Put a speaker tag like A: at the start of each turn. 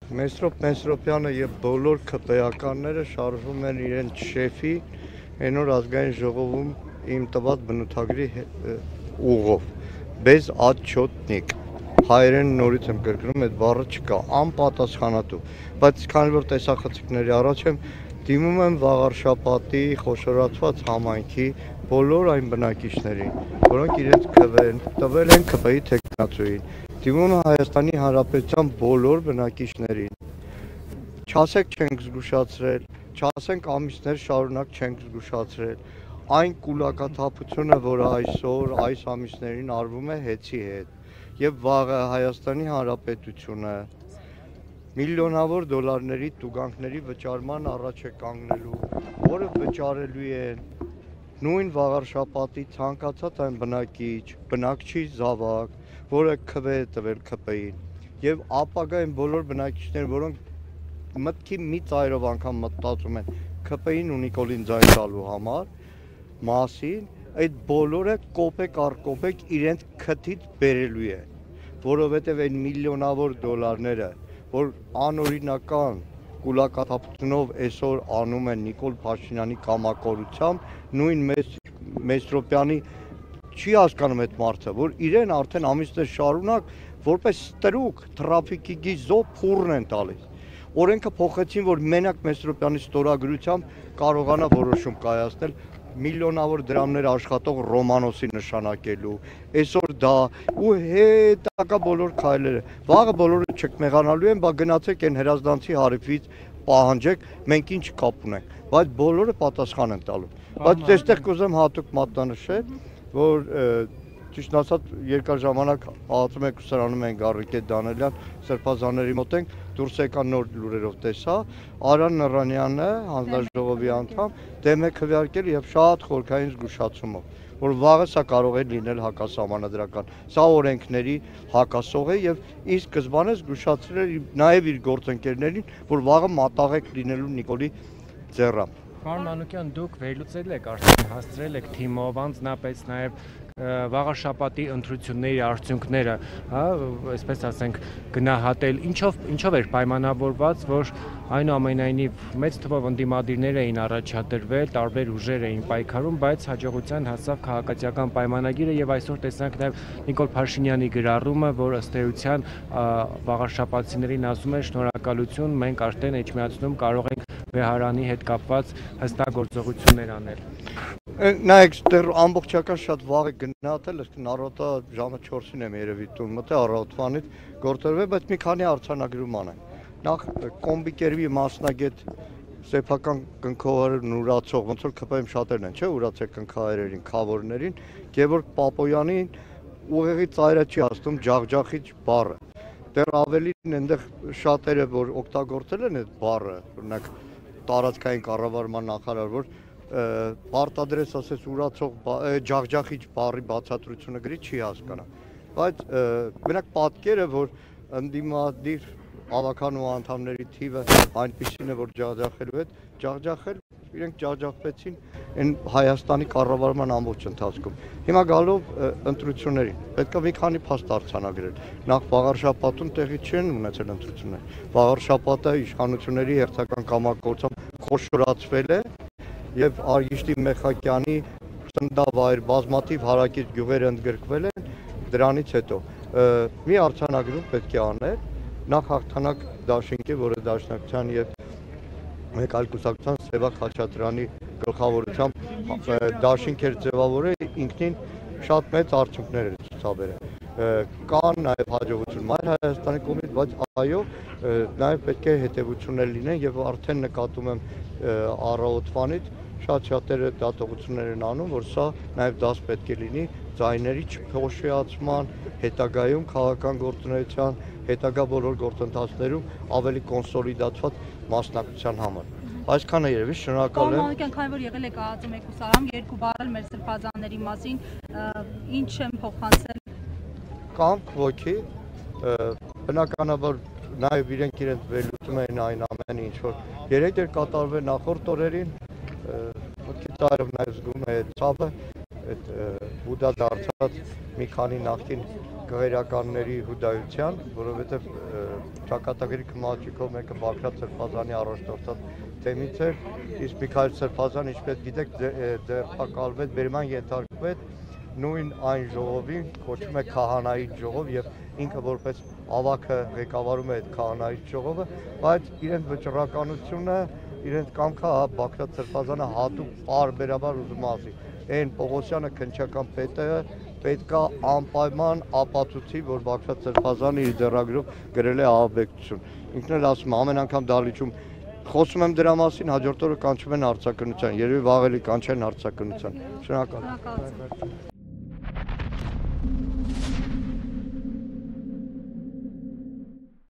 A: Մեսրոպյանը եւ բոլոր ԿՊԵ-ականները շարժվում են իրենց շեֆի այնօր ազգային ժողովում իմ տված բնութագրի ուղով bez отчетник հայերեն նորից եմ կրկնում այդ բառը չկա անպատասխանատու բայց քանի որ տեսախցիկների առաջ եմ դիմում եմ Վաղարշապատի խոշորացված համայնքի բոլոր այն բնակիչներին որոնք իրենց քվեն տվել են ԿՊԵ-ի թեկնածուին դիմում եմ Հայաստանի Հանրապետության բոլոր բնակիչներին չասեք չենք զգուշացրել չասենք ամիսներ շարունակ չենք զգուշացրել այն կուլակաթափությունը որը այսօր այս ամիսներին արվում է հեծի հետ եւ վաղը Հայաստանի Հանրապետությունը միլիոնավոր դոլարների տուգանքների վճարման առաջ է կանգնելու որը վճարելու են նույն Վաղարշապատի ցանկացած այն բնակչի զավակ որը քվ է տվել ԿՊԵ-ին եւ ապագա այն բոլոր բնակիչներ որոնք մտքի մի ծայրով անգամ մտածում են ԿՊԵ-ին ու Նիկոլին ձայն տալու համար մասին այդ բոլորը կոպեկ առ կոպեկ իրենց քթից բերելու է որովհետեւ այն միլիոնավոր դոլարները որ անօրինական կուլակաթափությունով այսօր անում են Նիկոլ Փաշինյանի կամակորությամբ նույն Մեսրոպյանի չի հասկանում այդ մարդը որ իրեն արդեն ամիսներ շարունակ որպես ստրուկ տրաֆիկի զոհ փուրն են տալիս օրենքը փոխեցին որ մենակ Մեսրոպյանի ստորագրությամբ կարողանա որոշում կայացնել միլիոնավոր դրամներ աշխատող Ռոմանոսի նշանակելու այսօր դա ու հետագա բոլոր քայլերը վաղը բոլորը չկմեղանալու են բա գնացեք այն հրազդանցի հարիվից պահանջեք մենք ինչ կապ ունենք բայց բոլորը պատասխան են տալու բայց այստեղ կուզեմ հատուկ մատնանշել որ ճիշտ ասած երկար ժամանակ ԱԱԾՄ կուսարանում են Գառիկե Դանելյան սրբազանների մոտ ենք դուրս եկան նոր լուրերով տեսա Արան Նռանյանը հանձնաժողովի անդամ դեմ է քվեարկել եւ շատ խորքային զգուշացումով որ վաղը սա կարող է լինել հակասահմանադրական սա օրենքների հակասող է եւ ի սկզբանե զգուշացրել նաեւ իր գործընկերներին որ վաղը մատաղեք լինելու Նիկոլի ձեռամբ
B: Պարոն Մանուկյան, դուք վերլուծել եք արդեն հասցրել եք թիմով անձնապես նաև Վաղարշապատի ընտրությունների արդյունքները, հա, այսպես ասենք, գնահատել, ինչով էր պայմանավորված, որ այնուամենայնիվ մեծ թվով ընդդիմադիրներ էին առաջադրվել, տարբեր ուժեր էին պայքարում, բայց հաջողության հասավ քաղաքացիական պայմանագիրը եւ այսօր տեսանք նաև Նիկոլ Փաշինյանի գրառումը, որ ըստ էության Վաղարշապատցիներին ասում են շնորհակալություն, մենք արդեն Էջմիածնում կարող ենք Վեհարանի հետ կապված հստակ գործողություններ անել։
A: Նայեք, դեռ ամբողջական շատ վաղ է գնահատել, այսինքն առավոտը ժամը 4-ին եմ երևի տուն մտել, առավոտվանից գործերվել, բայց մի քանի արձանագրում անենք։ Նախ կոմբիկերվի մասնագետ սեփական կնքողերն ուրացող, ոնց որ ԿՊԷ-ում շատերն են, չէ՞, ուրացել կնքահայերերին, քավորներին, Գևորգ Պապոյանին ուղեղի ծայրը չի հասնում ջախջախիչ բառը։ Դեռ ավելին այնտեղ շատերը որ օգտագործել են այդ բառը, օրինակ տարածքային կառավարման նախարար, որ պարտադրես ասես ուրացող ջախջախիչ բառի բացատրությունը գրի չի հասկանա։ Բայց մենակ պատկերը, որ ընդդիմադիր ավականու անդամների թիվը այնպիսին է, որ ջախջախելու հետ, ջախջախել, իրենք ջախջախվեցին այն Հայաստանի կառավարման ամբողջ ընթացքում։ Հիմա գալով ընտրություններին, պետք է մի քանի փաստ արձանագրել։ Նախ Վաղարշապատում տեղի չեն ունեցել ընտրություններ։ Վաղարշապատը իշխանությունների հերթական կամակորությամբ խոշորացվել է եւ Արգիշտի Մեխակյանի ծննդավայր բազմաթիվ հարակից գյուղեր ընդգրկվել են դրանից հետո մի արձանագրում պետք է անել նախ հաղթանակ դաշինքի, որը դաշնակցության եւ մեկ այլ կուսակցության Սևակ Խաչատրյանի գլխավորությամբ դաշինք էր ձևավորել ինքնին շատ մեծ արդյունքներ էր ցուցաբերել կան նաեւ հաջողություն այլ Հայաստանի կողմից, բայց այո նաեւ պետք է հետեւություններ լինեն եւ արդեն նկատում եմ առավոտվանից շատ-շատերը դատողություններ են անում, որ սա նաեւ դաս պետք է լինի ձայների չփոխշիացման, հետագայում քաղաքական գործունեության, հետագա բոլոր գործընթացներում ավելի կոնսոլիդացված մասնակցության համար։ Այսքանը երևի շնորհակալ եմ։
C: Մանուկյան, քանի որ եղել եք ԱԱԾՄ կուսարանում, երկու բառ մեր սրբազանների մասին, ինչ եմ փոխանցել։
A: Կամք ոգի, բնականաբար նաև իրենք վերլուծում էին այն ամենը, ինչ որ երեք էր կատարվել նախորդ օրերին, մտքի ծայրով նաև զգում է այդ ցավը, այդ բուդա դարձած մի քանի նախկին գղերականների հուդայության, որովհետև ճակատագրի քմաճիկով մեկը Բագրատ Սրբազանի առաջնորդած թեմից էր, իսկ Միքայել Սրբազանը, ինչպես գիտեք, ձերբակալվեց, բերման ենթարկվեց նույն այն ժողովին, կոչվում է քահանայի ժողով եւ ինքը որպես ավագը ղեկավարում է այդ քահանայի ժողովը, բայց իրենց վճռականությունը, իրենց կամքը Բագրատ Սրբազանը հատուկ պարբերաբար ուզում ասի, այն Պողոսյանը քննչական պետը պետք է անպայման ապացուցի, որ Բագրատ Սրբազանը իր ձեռագրով գրել է ահաբեկչություն։ Ինքն էլ ասում է ամեն անգամ դահլիճում խոսում եմ դրա մասին, հաջորդ օրը կանչում են արձակնության, երևի վաղ էլի կանչեն արձակնության։ Շնորհակալ։